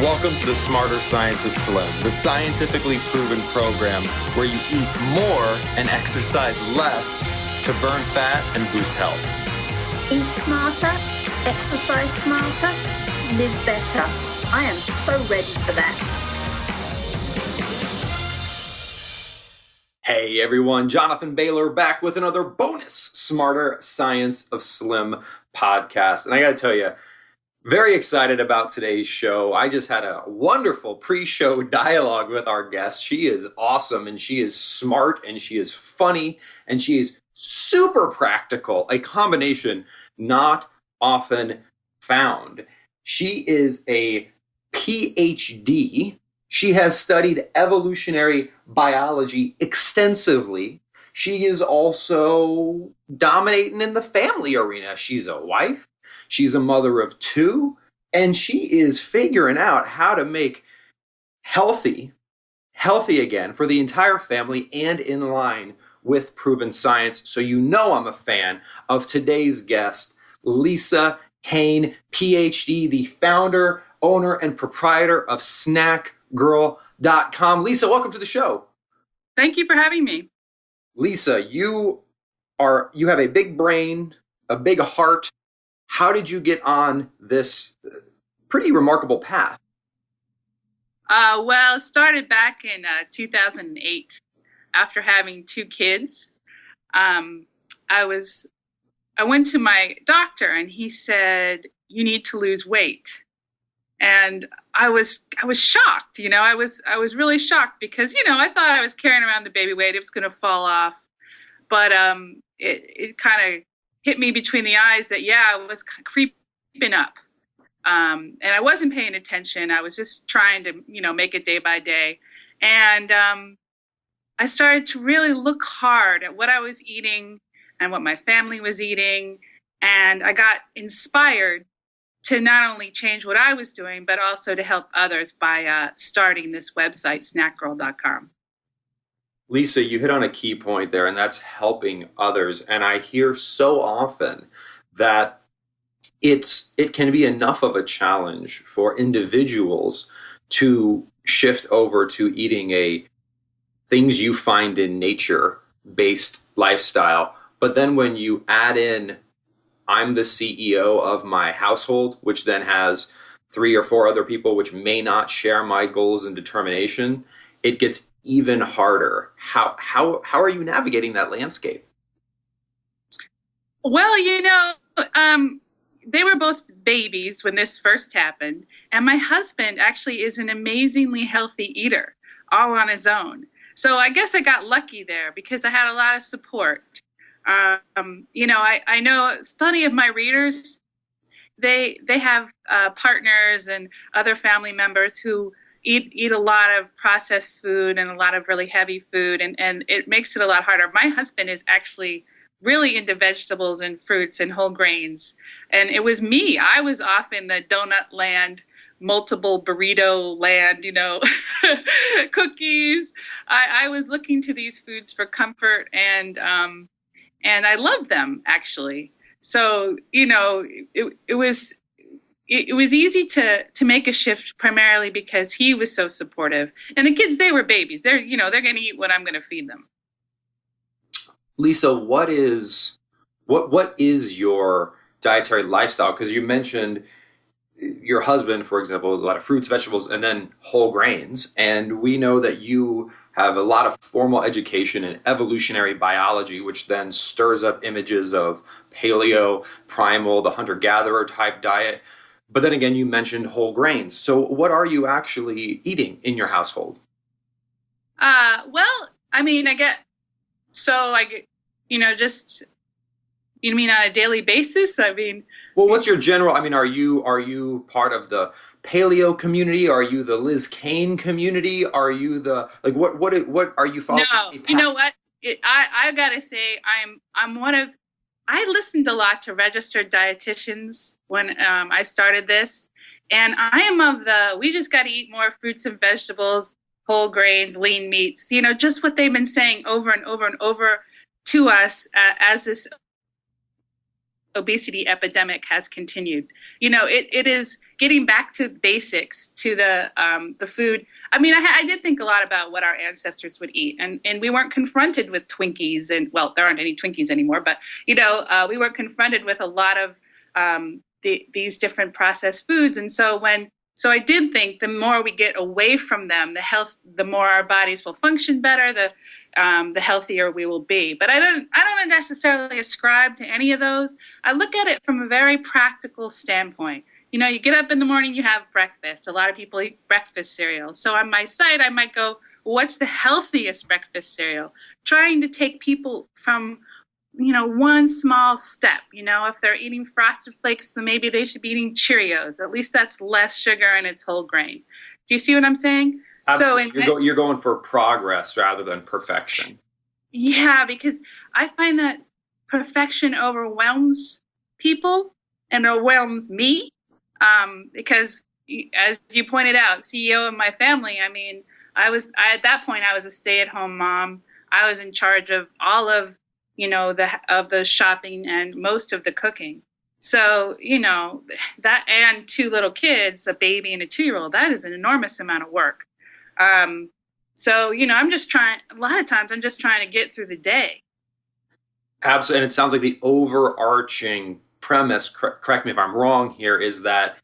Welcome to the Smarter Science of Slim, the scientifically proven program where you eat more and exercise less to burn fat and boost health. Eat smarter, exercise smarter, live better. I am so ready for that. Hey everyone, Jonathan Bailor back with another bonus Smarter Science of Slim podcast. And I got to tell you, very excited about today's show. I just had a wonderful pre-show dialogue with our guest. She is awesome, and she is smart, and she is funny, and she is super practical, a combination not often found. She is a PhD. She has studied evolutionary biology extensively. She is also dominating in the family arena. She's a wife. She's a mother of two, and she is figuring out how to make healthy again for the entire family and in line with proven science. So you know I'm a fan of today's guest, Lisa Cain, PhD, the founder, owner, and proprietor of snackgirl.com. Lisa, welcome to the show. Thank you for having me. Lisa, you have a big brain, a big heart. How did you get on this pretty remarkable path? Well, it started back in 2008 after having two kids. I went to my doctor and he said, "You need to lose weight." And I was shocked, I was really shocked because, I thought I was carrying around the baby weight. It was going to fall off. But it kind of hit me between the eyes that, I was creeping up. And I wasn't paying attention. I was just trying to, make it day by day. And I started to really look hard at what I was eating and what my family was eating. And I got inspired to not only change what I was doing, but also to help others by starting this website, snackgirl.com. Lisa, you hit on a key point there, and that's helping others. And I hear so often that it can be enough of a challenge for individuals to shift over to eating a things you find in nature based lifestyle. But then when you add in, I'm the CEO of my household, which then has 3 or 4 other people which may not share my goals and determination, it gets even harder. How are you navigating that landscape? Well, they were both babies when this first happened. And my husband actually is an amazingly healthy eater, all on his own. So I guess I got lucky there because I had a lot of support. I know plenty of my readers, they have partners and other family members who eat a lot of processed food and a lot of really heavy food, and it makes it a lot harder. My husband is actually really into vegetables and fruits and whole grains, and it was me. I was off in the donut land, multiple burrito land, cookies. I was looking to these foods for comfort, and I loved them actually. So it was easy to make a shift primarily because he was so supportive. And the kids, they were babies. They're going to eat what I'm going to feed them. Lisa, what is your dietary lifestyle? Because you mentioned your husband, for example, a lot of fruits, vegetables, and then whole grains. And we know that you have a lot of formal education in evolutionary biology, which then stirs up images of paleo, primal, the hunter-gatherer type diet. But then again, you mentioned whole grains. So what are you actually eating in your household? Well, I mean, just, you mean on a daily basis? I mean, well, what's your general, are you part of the paleo community? Are you the Liz Cain community? Are you the, what are you following? No, you know what? I gotta say, I listened a lot to registered dietitians when I started this, and I am we just got to eat more fruits and vegetables, whole grains, lean meats, just what they've been saying over and over and over to us as this obesity epidemic has continued. It is getting back to basics, to the food. I mean, I did think a lot about what our ancestors would eat, and we weren't confronted with Twinkies, and well, there aren't any Twinkies anymore, but we were confronted with a lot of these different processed foods, and so I did think the more we get away from them, the more our bodies will function better, the healthier we will be. But I don't necessarily ascribe to any of those. I look at it from a very practical standpoint. You get up in the morning, you have breakfast. A lot of people eat breakfast cereal. So on my site, I might go, what's the healthiest breakfast cereal? Trying to take people from one small step. If they're eating Frosted Flakes, then maybe they should be eating Cheerios. At least that's less sugar and it's whole grain. Do you see what I'm saying? Absolutely. So you're going for progress rather than perfection. Yeah, because I find that perfection overwhelms people and overwhelms me. Because as you pointed out, CEO of my family, I mean, at that point, I was a stay-at-home mom. I was in charge of all of the shopping and most of the cooking. So, that, and 2 little kids, a baby and a 2-year-old, that is an enormous amount of work. So, I'm just trying, a lot of times I'm just trying to get through the day. Absolutely. And it sounds like the overarching premise, correct me if I'm wrong here, is that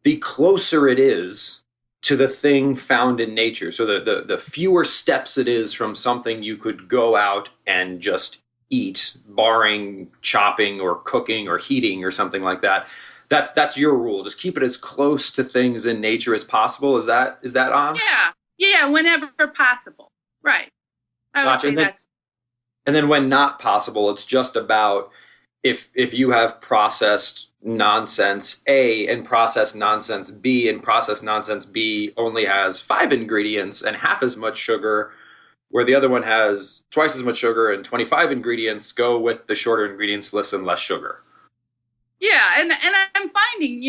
the closer it is to the thing found in nature, so the fewer steps it is from something you could go out and just eat, barring chopping or cooking or heating or something like that. That's your rule. Just keep it as close to things in nature as possible. Is that on? Yeah, whenever possible. Right. I would say that's. And then when not possible, it's just about if you have processed nonsense A and processed nonsense B, and processed nonsense B only has 5 ingredients and half as much sugar, where the other one has twice as much sugar and 25 ingredients, go with the shorter ingredients list and less sugar. Yeah, and I'm finding,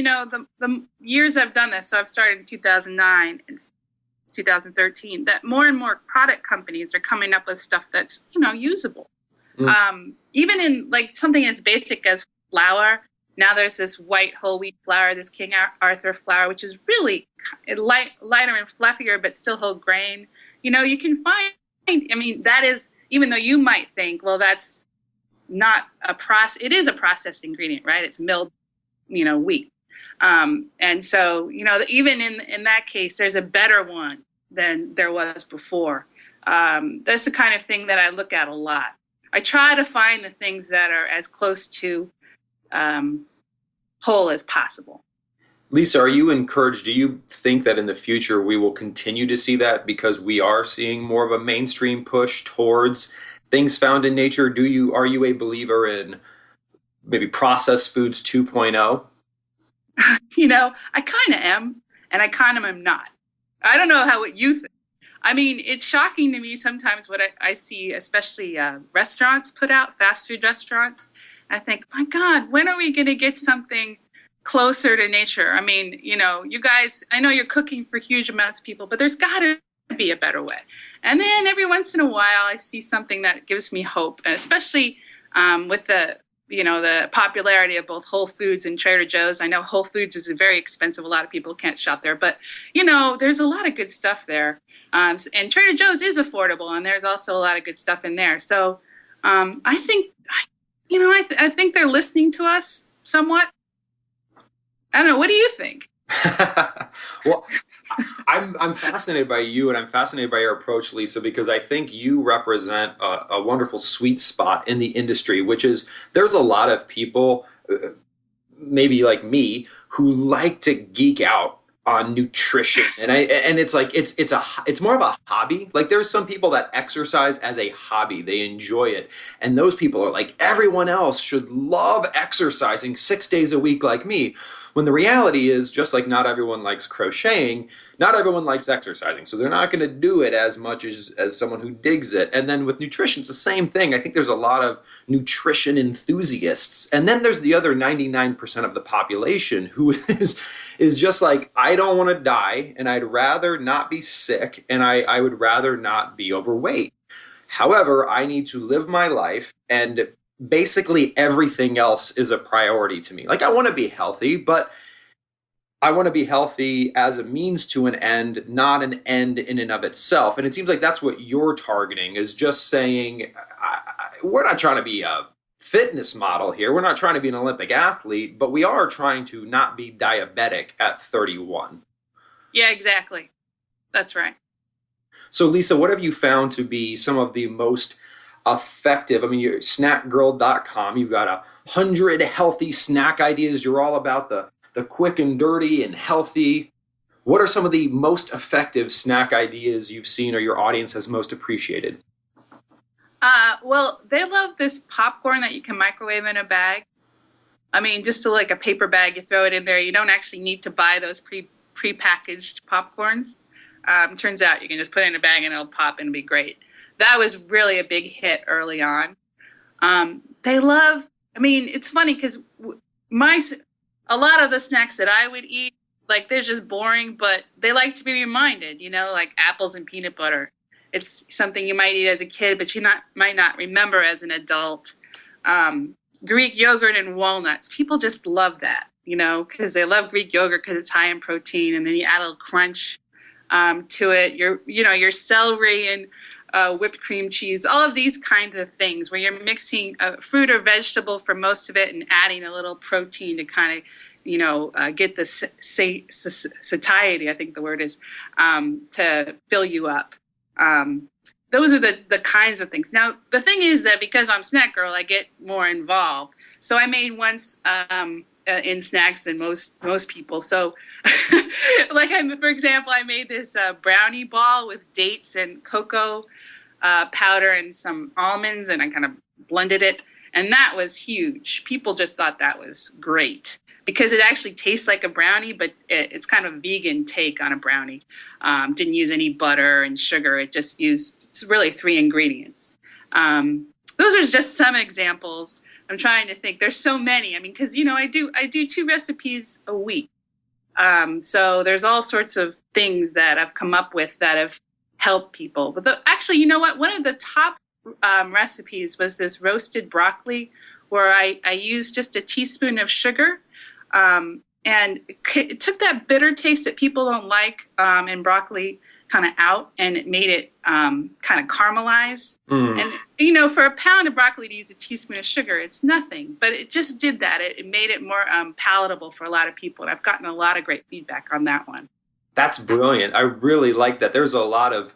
the years I've done this, so I've started in 2009 and 2013, that more and more product companies are coming up with stuff that's, usable. Even in like something as basic as flour. Now there's this white whole wheat flour, this King Arthur flour, which is really lighter and fluffier, but still whole grain. You can find, that is, even though you might think, well, that's not it is a processed ingredient, right? It's milled, wheat. And so, even in that case, there's a better one than there was before. That's the kind of thing that I look at a lot. I try to find the things that are as close to whole as possible. Lisa, are you encouraged? Do you think that in the future we will continue to see that because we are seeing more of a mainstream push towards things found in nature? Are you a believer in maybe processed foods 2.0? I kind of am, and I kind of am not. I don't know what you think. It's shocking to me sometimes what I see, especially restaurants put out, fast food restaurants. I think, my God, when are we going to get something closer to nature? You guys, I know you're cooking for huge amounts of people, but there's got to be a better way. And then every once in a while, I see something that gives me hope, and especially with the popularity of both Whole Foods and Trader Joe's. I know Whole Foods is very expensive. A lot of people can't shop there, but there's a lot of good stuff there. And Trader Joe's is affordable, and there's also a lot of good stuff in there. So I think, I think they're listening to us somewhat. I don't know. What do you think? Well, I'm fascinated by you, and I'm fascinated by your approach, Lisa, because I think you represent a wonderful sweet spot in the industry, which is there's a lot of people, maybe like me, who like to geek out on nutrition, and it's like it's more of a hobby. Like there's some people that exercise as a hobby, they enjoy it, and those people are like, everyone else should love exercising 6 days a week like me. When the reality is, just like not everyone likes crocheting, not everyone likes exercising. So they're not going to do it as much as someone who digs it. And then with nutrition, it's the same thing. I think there's a lot of nutrition enthusiasts. And then there's the other 99% of the population who is just like, I don't want to die, and I'd rather not be sick, and I would rather not be overweight. However, I need to live my life, and basically everything else is a priority to me. Like, I want to be healthy, but I want to be healthy as a means to an end, not an end in and of itself. And it seems like that's what you're targeting, is just saying, we're not trying to be a fitness model here. We're not trying to be an Olympic athlete, but we are trying to not be diabetic at 31. Yeah, exactly. That's right. So, Lisa, what have you found to be some of the most effective? I mean, you're snackgirl.com. You've got 100 healthy snack ideas. You're all about the quick and dirty and healthy. What are some of the most effective snack ideas you've seen or your audience has most appreciated? Well, they love this popcorn that you can microwave in a bag. I mean, just to like a paper bag, you throw it in there. You don't actually need to buy those pre-packaged popcorns. Turns out you can just put it in a bag and it'll pop and be great. That was really a big hit early on. They love, I mean, it's funny because a lot of the snacks that I would eat, like, they're just boring, but they like to be reminded, like apples and peanut butter. It's something you might eat as a kid, but you might not remember as an adult. Greek yogurt and walnuts. People just love that, because they love Greek yogurt because it's high in protein, and then you add a little crunch to it. Your celery and whipped cream cheese, all of these kinds of things where you're mixing fruit or vegetable for most of it and adding a little protein to kind of, get the satiety, I think the word is, to fill you up. Those are the kinds of things. Now, the thing is that because I'm Snack Girl, I get more involved. So I made once in snacks than most people. So, for example, I made this brownie ball with dates and cocoa powder and some almonds, and I kind of blended it. And that was huge. People just thought that was great because it actually tastes like a brownie, but it's kind of a vegan take on a brownie. Didn't use any butter and sugar. It's really 3 ingredients. Those are just some examples. I'm trying to think. There's so many. I mean, because, I do 2 recipes a week. So there's all sorts of things that I've come up with that have helped people. But actually, you know what? One of the top recipes was this roasted broccoli where I used just a teaspoon of sugar. And it took that bitter taste that people don't like in broccoli kind of out, and it made it kind of caramelize. And, for a pound of broccoli to use a teaspoon of sugar, it's nothing. But it just did that. It made it more palatable for a lot of people. And I've gotten a lot of great feedback on that one. That's brilliant. I really like that. There's a lot of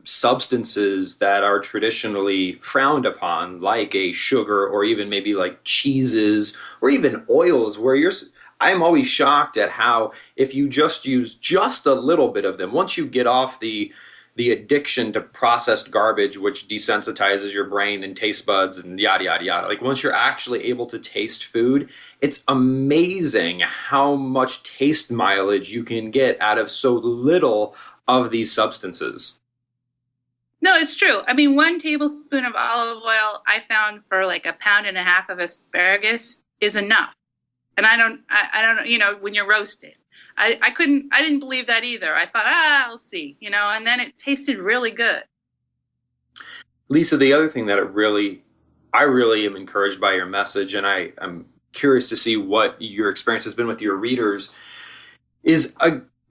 substances that are traditionally frowned upon, like a sugar or even maybe like cheeses or even oils, where I'm always shocked at how if you just use just a little bit of them, once you get off the addiction to processed garbage, which desensitizes your brain and taste buds and yada, yada, yada. Like, once you're actually able to taste food, it's amazing how much taste mileage you can get out of so little of these substances. No, it's true. I mean, 1 tablespoon of olive oil I found for like 1.5 pounds of asparagus is enough. And I don't know, when you're roasted. I didn't believe that either. I thought, I'll see, and then it tasted really good. Lisa, the other thing that I really am encouraged by your message, and I'm curious to see what your experience has been with your readers, is,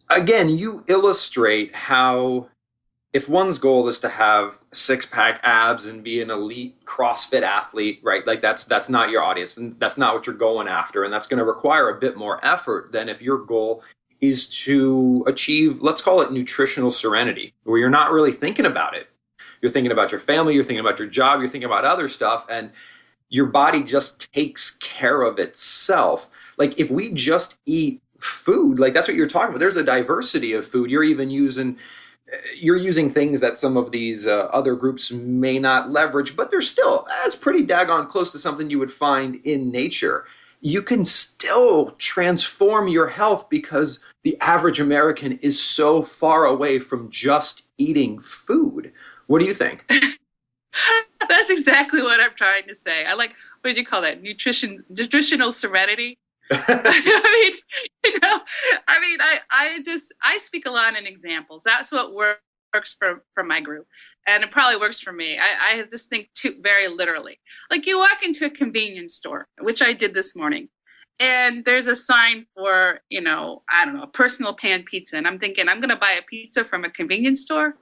again, you illustrate how if one's goal is to have 6-pack abs and be an elite CrossFit athlete, right? Like, that's not your audience, and that's not what you're going after, and that's going to require a bit more effort than if your goal is to achieve, let's call it nutritional serenity, where you're not really thinking about it. You're thinking about your family, you're thinking about your job, you're thinking about other stuff, and your body just takes care of itself. Like, if we just eat food, like, that's what you're talking about. There's a diversity of food. You're using things that some of these other groups may not leverage, but that's pretty daggone close to something you would find in nature. You can still transform your health because the average American is so far away from just eating food. What do you think? That's exactly what I'm trying to say. I like, what do you call that? Nutritional serenity. I speak a lot in examples. That's what works works for my group, and it probably works for me. I just think very literally. Like you walk into a convenience store, which I did this morning, and there's a sign for, I don't know, a personal pan pizza. And I'm thinking, I'm going to buy a pizza from a convenience store?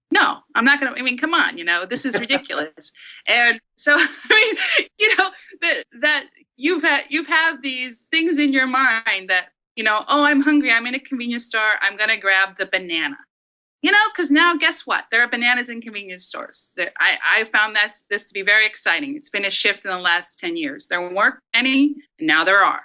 No, I'm not going to. I mean, come on, this is ridiculous. And so, I mean, that you've had these things in your mind that, oh, I'm hungry. I'm in a convenience store. I'm going to grab the banana. Because now guess what? There are bananas in convenience stores. I found this to be very exciting. It's been a shift in the last 10 years. There weren't any, and now there are.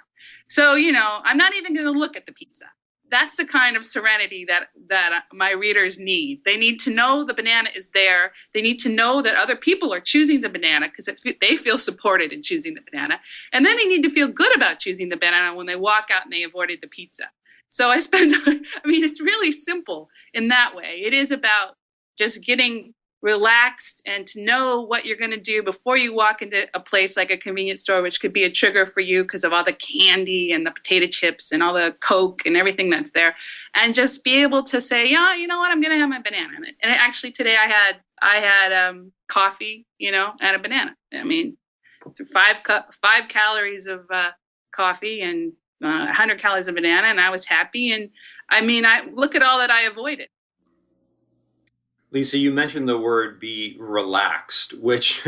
So, I'm not even going to look at the pizza. That's the kind of serenity that my readers need. They need to know the banana is there. They need to know that other people are choosing the banana because they feel supported in choosing the banana. And then they need to feel good about choosing the banana when they walk out and they avoided the pizza. So it's really simple in that way. It is about just getting relaxed and to know what you're going to do before you walk into a place like a convenience store, which could be a trigger for you because of all the candy and the potato chips and all the Coke and everything that's there. And just be able to say, yeah, you know what, I'm going to have my banana in it. And actually today I had coffee, and a banana. I mean, 5 calories of coffee and 100 calories of banana, and I was happy. And I look at all that I avoided. Lisa, you mentioned the word be relaxed, which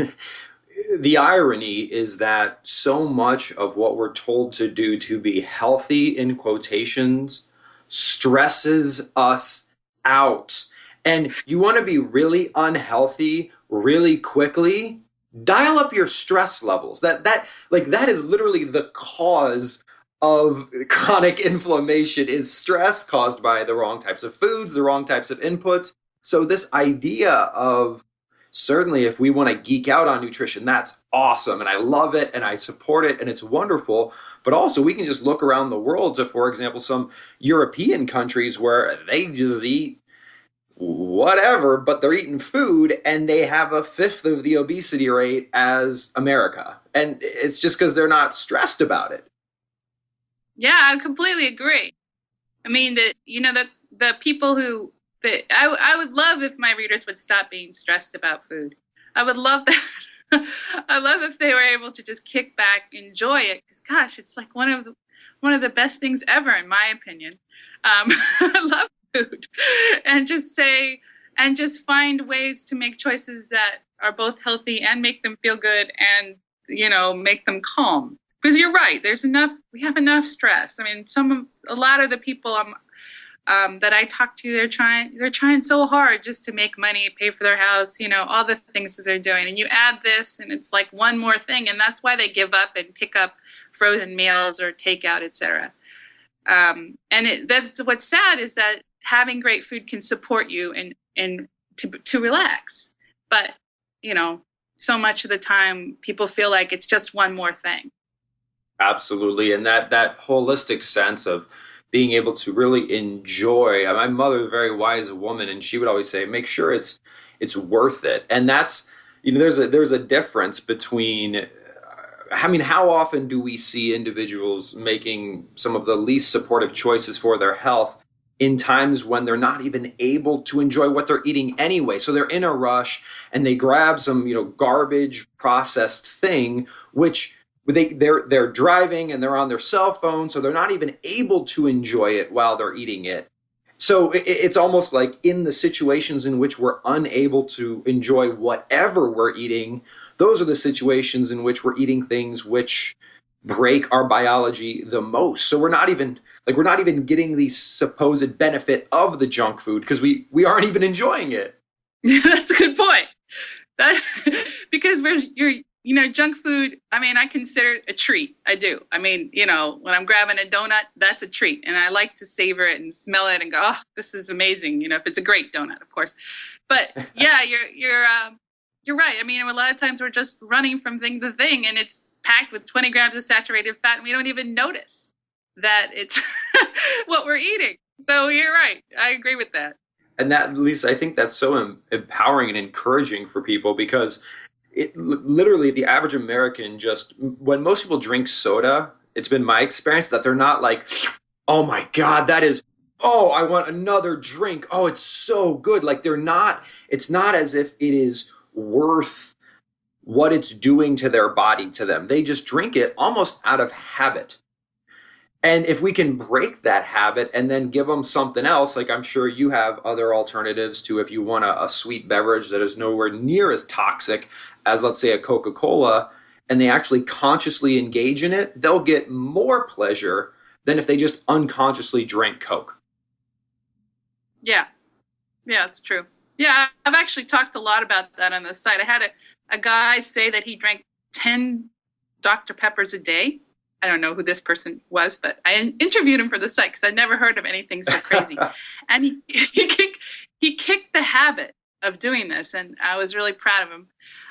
the irony is that so much of what we're told to do to be healthy, in quotations, stresses us out. And you want to be really unhealthy really quickly, dial up your stress levels. That is literally the cause of chronic inflammation, is stress caused by the wrong types of foods, the wrong types of inputs. So this idea of, certainly if we want to geek out on nutrition, that's awesome. And I love it and I support it and it's wonderful. But also we can just look around the world to, for example, some European countries where they just eat whatever, but they're eating food and they have 1/5 of the obesity rate as America. And it's just because they're not stressed about it. Yeah, I completely agree. I mean, the people who, I would love if my readers would stop being stressed about food. I would love that. I love if they were able to just kick back, enjoy it, because gosh, it's like one of the best things ever, in my opinion. I love food, and just find ways to make choices that are both healthy and make them feel good, and make them calm. Because you're right, we have enough stress. I mean, a lot of the people that I talk to, they're trying so hard just to make money, pay for their house, all the things that they're doing. And you add this and it's like one more thing. And that's why they give up and pick up frozen meals or takeout, etc. That's what's sad, is that having great food can support you and to relax. But, so much of the time people feel like it's just one more thing. Absolutely. And that holistic sense of being able to really enjoy. My mother was a very wise woman, and she would always say, make sure it's worth it. And that's, there's a difference between, how often do we see individuals making some of the least supportive choices for their health in times when they're not even able to enjoy what they're eating anyway? So they're in a rush and they grab some, garbage processed thing, which they're driving and they're on their cell phone, so they're not even able to enjoy it while they're eating it. So it's almost like in the situations in which we're unable to enjoy whatever we're eating, those are the situations in which we're eating things which break our biology the most. So we're not even getting the supposed benefit of the junk food because we aren't even enjoying it. That's a good point. Because junk food, I consider it a treat. I do. When I'm grabbing a donut, that's a treat. And I like to savor it and smell it and go, oh, this is amazing. If it's a great donut, of course. But yeah, you're right. A lot of times we're just running from thing to thing, and it's packed with 20 grams of saturated fat, and we don't even notice that it's what we're eating. So you're right. I agree with that. And that, Lisa, I think that's so empowering and encouraging for people, because literally the average American, just when most people drink soda, it's been my experience that they're not like, oh my God, that is oh, I want another drink. Oh, it's so good. Like it's not as if it is worth what it's doing to their body to them. They just drink it almost out of habit. And if we can break that habit and then give them something else, like I'm sure you have other alternatives to if you want a sweet beverage that is nowhere near as toxic as, let's say, a Coca-Cola, and they actually consciously engage in it, they'll get more pleasure than if they just unconsciously drank Coke. Yeah, it's true. Yeah, I've actually talked a lot about that on the site. I had a guy say that he drank 10 Dr. Peppers a day. I don't know who this person was, but I interviewed him for the site because I'd never heard of anything so crazy. And he kicked the habit of doing this, and I was really proud of him.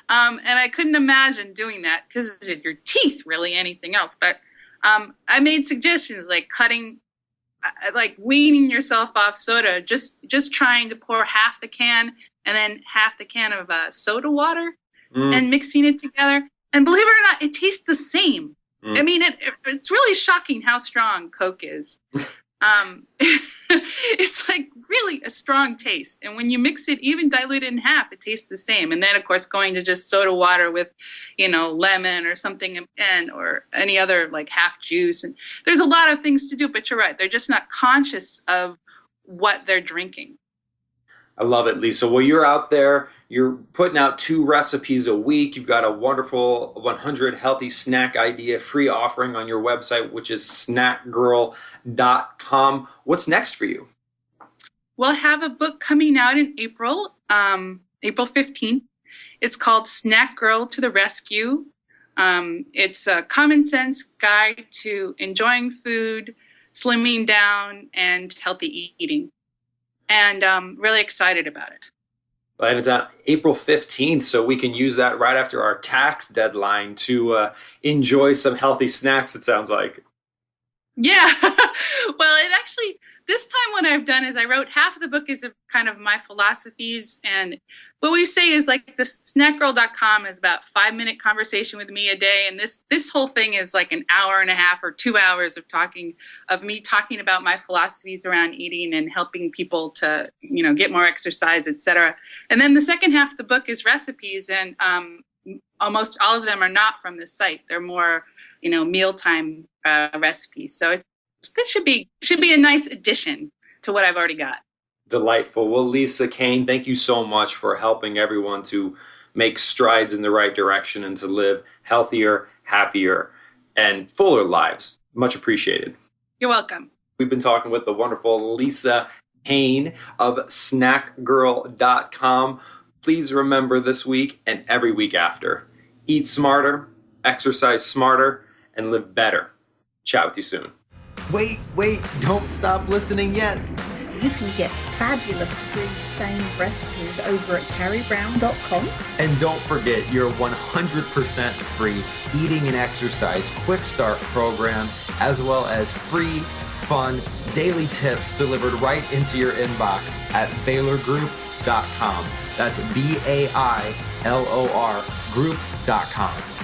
And I couldn't imagine doing that because of your teeth, really, anything else. But I made suggestions like weaning yourself off soda, just trying to pour half the can and then half the can of soda water and mixing it together. And believe it or not, it tastes the same. I mean, it's really shocking how strong Coke is. It's like really a strong taste. And when you mix it, even diluted in half, it tastes the same. And then, of course, going to just soda water with, lemon or something, or any other like half juice. And there's a lot of things to do, but you're right. They're just not conscious of what they're drinking. I love it, Lisa. Well, you're out there, you're putting out 2 recipes a week. You've got a wonderful 100 healthy snack idea free offering on your website, which is snackgirl.com. What's next for you? We'll have a book coming out in April, April 15th. It's called Snack Girl to the Rescue. It's a common sense guide to enjoying food, slimming down, and healthy eating. And really excited about it. And it's on April 15th, so we can use that right after our tax deadline to enjoy some healthy snacks, it sounds like. Yeah. Well, it actually, this time what I've done is I wrote half of the book is kind of my philosophies. And what we say is like the snackgirl.com is about 5-minute conversation with me a day. And this whole thing is like an hour and a half or 2 hours of me talking about my philosophies around eating and helping people to, get more exercise, etc. And then the second half of the book is recipes, and almost all of them are not from this site. They're more, mealtime recipes. So this should be a nice addition to what I've already got. Delightful. Well, Lisa Cain, thank you so much for helping everyone to make strides in the right direction and to live healthier, happier, and fuller lives. Much appreciated. You're welcome. We've been talking with the wonderful Lisa Cain of snackgirl.com. Please remember this week and every week after, eat smarter, exercise smarter, and live better. Chat with you soon. Wait, don't stop listening yet. You can get fabulous free SANE recipes over at carriebrown.com. And don't forget your 100% free eating and exercise quick start program, as well as free, fun, daily tips delivered right into your inbox at bailorgroup.com. That's BAILOR group.com.